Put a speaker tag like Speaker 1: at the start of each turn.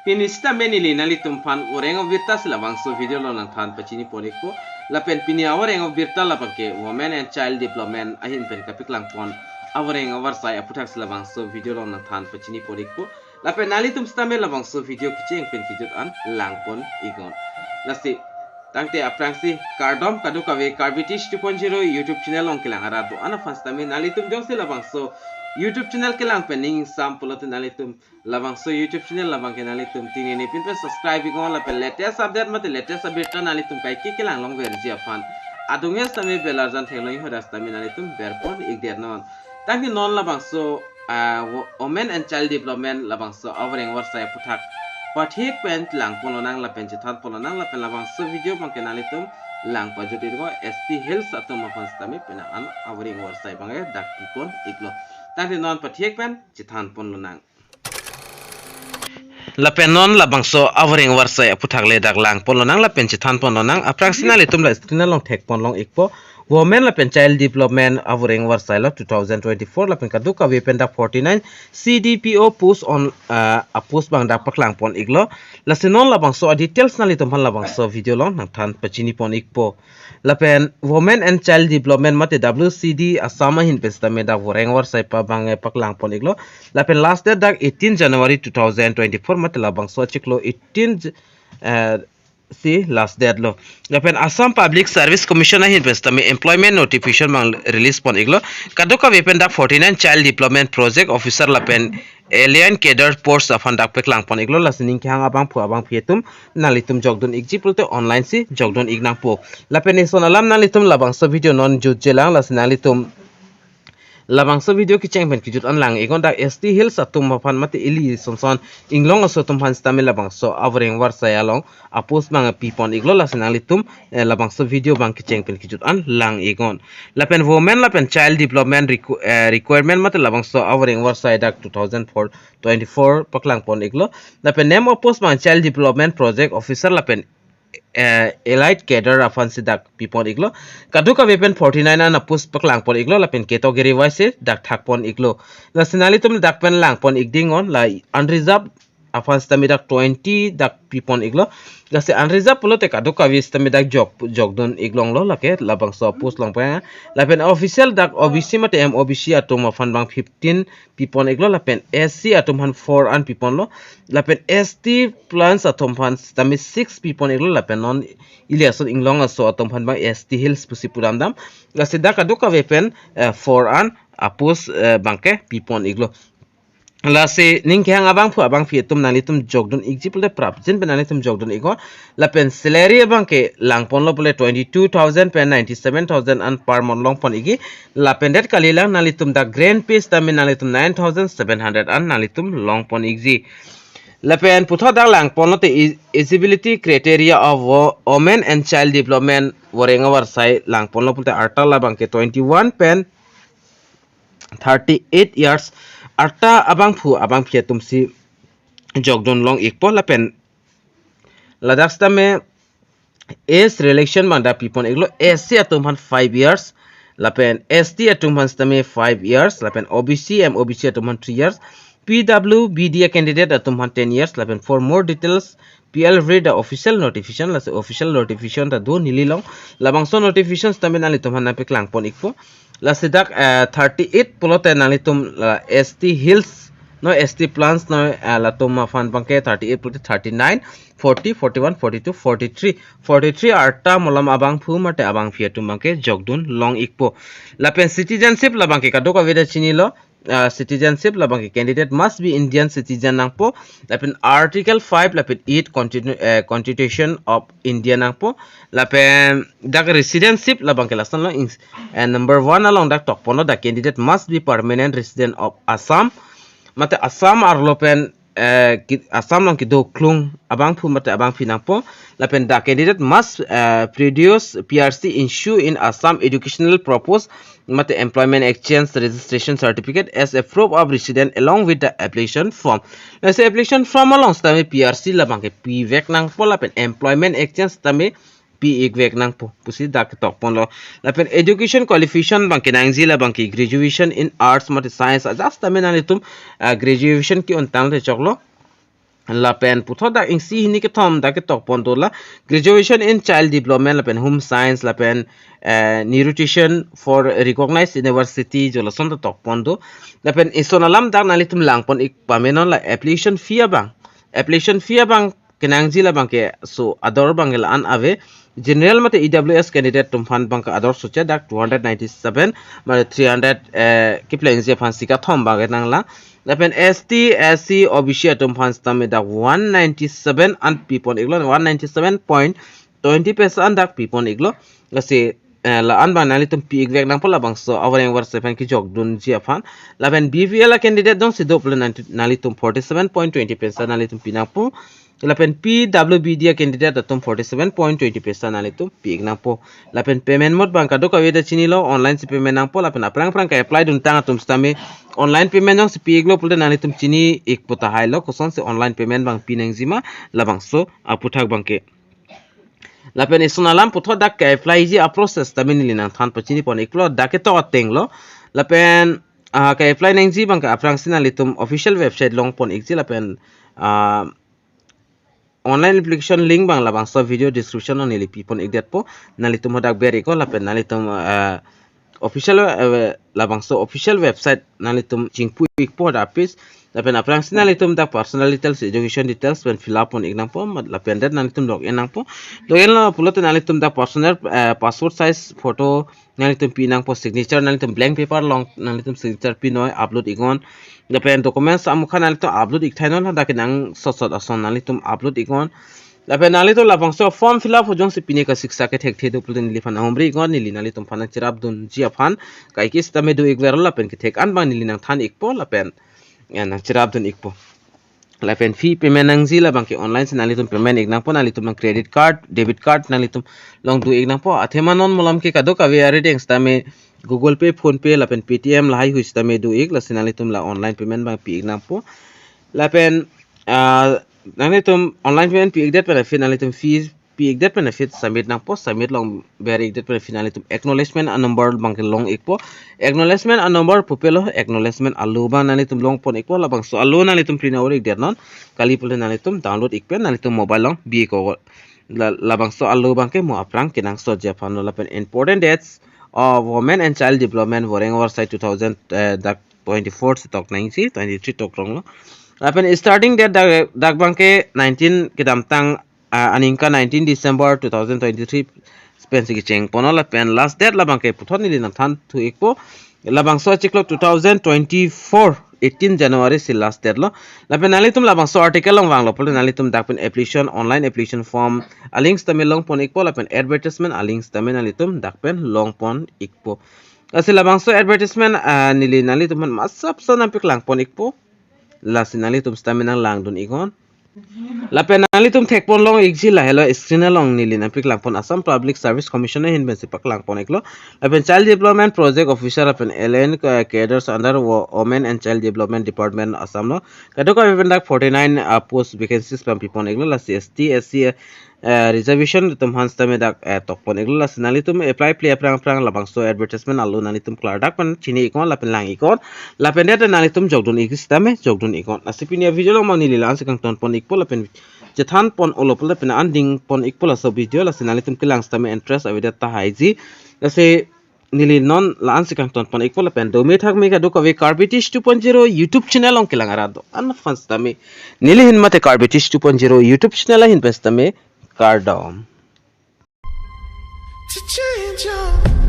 Speaker 1: Pinista menili nali tumpan orengo virta sila bangso video lo nang than pachini poniko lapen pini awarengo virta lapake women and child development ahin pen kapik lang pon awarengo warsai aputak sila bangso video lo nang than pachini poniko lapen nali tum stame la bangso video kicheng pen kijut an lang pon igon lasi tangte aprangsi kardom kadu kave karbitish 2.0 YouTube channel ong kilang arado ana fastame nali tum jong sila bangso YouTube channel ke lang pening sampulo tu nalitum labang so YouTube channel labang ke nalitum tini ni pin pe subscribe ingon la pe latest update mate latest update ta nalitum kai ke lang long verji afan adunge same belarjan theloi hodas tami nalitum berpon igder non tangi non labang so women and child development labang so awring warsai puthak pathik pen lang polonang la pen chithat polonang la pen labang so video bang ke nalitum lang pajuti ko ST Hills atum afan stami pena an awring warsai bangai dak pon iglo tadi non patiek pen chithan pon lunang la pen non la bangso awring warsai aputhak le dak lang pon lunang la pen chithan pon lunang approximately tum la screen long thek pon long ikpo women la pen child development awring warsai la 2024 la pen kaduka we pen dak 49 CDPO post on a post bang dak paklang pon iglo la sinon la bangso details na litum la bangso video long nang than pachini pon ikpo la pen women and child development mate WCD asama hin pesta me dak woreng warsai pa bang paklang pon iglo la pen last date dak 18 January 2024 mate la bangso chiklo 18 si last date lo lapen Assam Public Service Commission hin pesta me employment notification mang release pon iglo kadoka wepen dak 49 child development project officer lapen alien cadre post afan dak peklang pon iglo lasining khang abang phu abang phetum nalitum jogdon example te online si jogdon ignang po lapen son alam nalitum labang so video non jutjelang lasinalitum labang so video ki cheng pen kijut anlang egon dak ST Hills atum maphan mate ili sonson inglong aso tum phan stamil labang so awring warsai along apos mang pipon iglo lasinalitum labang so video bang ki cheng pen kijut an lang egon lapen women lapen child development requirement mate labang so awring warsai dak 2024 paklang pon iglo lapen name of post mang child development project officer lapen elite cadre afan sidak pipon iglo kaduka wepen 49 an apus paklang pon iglo lapen category wise dak thak pon iglo la sinali tum dak pen lang pon igding on la unreserved afan stami dak 20 dak pipon iglo la se unreserved pulo te kaduka wis stami dak jogdon iglong lo lake labang so apus long pa lapen official dak OBC mate MOBC atum afan bang 15 pipon iglo lapen SC atum han 4 an pipon lo lapen ST plans atum han stami 6 pipon iglo lapen non iliason inglong aso atum han bang ST Hills pusipuram dam la se dak kaduka wepen 4 an apus bangke pipon iglo la se ning khang abang phu abang phi tum nalitum jogdon example de prap jin benalitum jogdon ego la pen salary abang ke lang pon lo pole 22000 pen 97000 an per month long pon igi la pen det kali lang nalitum da grand pay sta min nalitum 9700 an nalitum long pon igi la pen putho da lang pon lo te eligibility criteria of women and child development worenga warsai lang pon lo pole arta la bang ke 21 pen 38 years arta abang phu abang phia tumsi jogdon long ikpo lapen ladak sta me age relation manda pipon iglo SC atum 5 years lapen ST atum sta me 5 years lapen OBC MOBC atum 3 years PW BDA candidate atum 10 years lapen for more details PL read the official notification la official notification ta do nililong labang so notifications tamen ali tum hanna pe klang pon ikpo la sidak 38 pulote nalitum ST Hills no ST plans no la tum fan banke 38 pulote 39 40 41 42 43 arta molam abang phu mate abang fiatum banke jogdun long ikpo la pen citizenship la banke kadoka veda chinilo citizenship labang candidate must be Indian citizen nangpo lapen article 5 lapen 8 constitution of India nangpo lapen dak residency labang lasan lo and number 1 along dak tokpono the candidate must be permanent resident of Assam mate Assam ar lopen Assam lang kido klung abang phu mate abang pinangpo lapen the candidate must produce PRC issue in Assam educational purpose mate employment exchange registration certificate as a proof of resident along with the application form as application form along stame PRC labang ke P vek nang po lapen employment exchange stame P vek nang po pusi dak tok pon lo lapen education qualification bang ke nang zila bang ke graduation in arts mate science just stame nalitum graduation ki on tang te choklo lapen putho dak ing si hini ke thom dak ke tok pon dola graduation in child development lapen home science lapen nutrition for recognized university jola son to tok pon do lapen isonalam dak nalitum lang pon ik pamenon la application fee bang kenang jila bang ke so ador bang la an ave general mate EWS candidate tum fan bang ka ador socha dak 297 mare 300 kipleng je fan sika thom bang nang la lapen ST SC OBC tum fan stame dak 197 and people iglo 197.20% dak people iglo lase la an bang nali tum pi vek nang pola bang so awang war seven ki jog dun ji afan lapen BVL candidate dong sido pula nali tum 47.20% nali tum pinapo lapen PWBD candidate atum 47.20% nali tum pi ignapo lapen payment mode bang kado kaweda chinilo online si payment nang po lapen aprang ka apply dun tang atum stame online payment jong si pi iglo pula nali tum chini ik puta hailo koson se online payment bang pinang zima labang so aputhak bang ke lapen isonalam putho dak ka apply ji a process tamin linang than pachini pon iklo dak to atenglo lapen ka apply nang ji bang ka aprang sina litum official website long pon ikji lapen online application link bang labang so video description on nili pipon igdet po nalitum hodak beri ko lapen nalitum official labang so official website nalitum chingpu ikpo da page lapen aprang sina nalitum dak personal details education details pen fill up on ignang po lapen dat nalitum login nang po login la pulot nalitum dak personal passport size photo nalitum pinang po signature nalitum blank paper long nalitum signature pinoy upload igon lapen documents amukha nalitum upload ikthanon dak nang sosot ason nalitum upload igon lapen nalitum labang so form fill up hojong se pine ka siksa ke thek thedu pulin lifan homri igon nili nalitum phanang chirap dun ji afan kai kis tame du igwer lapen ke thek an bang nili nang than ikpo lapen nang chirap dun ikpo lapen fee payment nang zila bang ke online se nalitum payment ignang po nalitum nang credit card debit card nalitum long du ignang po athemanon molam ke kado ka we are dings tame Google Pay Phone Pay lapen Paytm lahai huis tame du ik la sinalitum la online payment bang pi ignang po lapen nalitum online payment pi igdet benefit nalitum fees pi igdet benefit submit nang po submit long very igdet benefit nalitum acknowledgement a number bang ke long ikpo acknowledgement a number pupelo acknowledgement alu bang nalitum long pon ikpo labang so alu nalitum print awar igdet non kali pula nalitum download ikpen nalitum mobile long bi ko labang so alu bang ke mo aprang kinang so japan lapen important dates of women and child development wareng oversight 2024 tok 90 23 tok rong lapen starting date dak bangke 19 kidam tang aningka 19 December 2023 spensi cheng pono lapen last date labang ke puthon ni na than thu ikpo labang so chiklo 2024 18 January si last date lo lapen nalitum labang so article long wang lo pol nalitum dakpen application online application form a links tamil long pon ikpo lapen advertisement a links tamil nalitum dakpen long pon ikpo asil labang so advertisement nili nalitum masap so nampik lang pon ikpo la sinalitum stamina lang dun igon lapen nalitum thekpon long igji la hello screen long nili nampik lang pon Assam Public Service Commissioner hin bensi pak lang pon iklo lapen child development project officer lapen LN cadres under women and child development department Assam lo kadoka vivendak 49 post vacancies pam pipon iklo la ST SC reservation tum hans tame dak tokpon iglo la sinalitum apply play prang labang so advertisement alu nalitum clardak pan chini ikon lapen lang ikon lapen data nalitum jogdun igis tame jogdun ikon asipini video lo mani lilan sekang ton pon ikpo lapen jethan pon olopol lapen anding pon ikpo la so video la sinalitum kilang tame interest avida ta haiji lase nili non lan sekang ton pon ikpo lapen do me thak me ka do ka we Carbitish 2.0 YouTube channel ong kilang arado an fans tame nili hin mate Carbitish 2.0 YouTube channel hin pes tame Cardom.
Speaker 2: To change your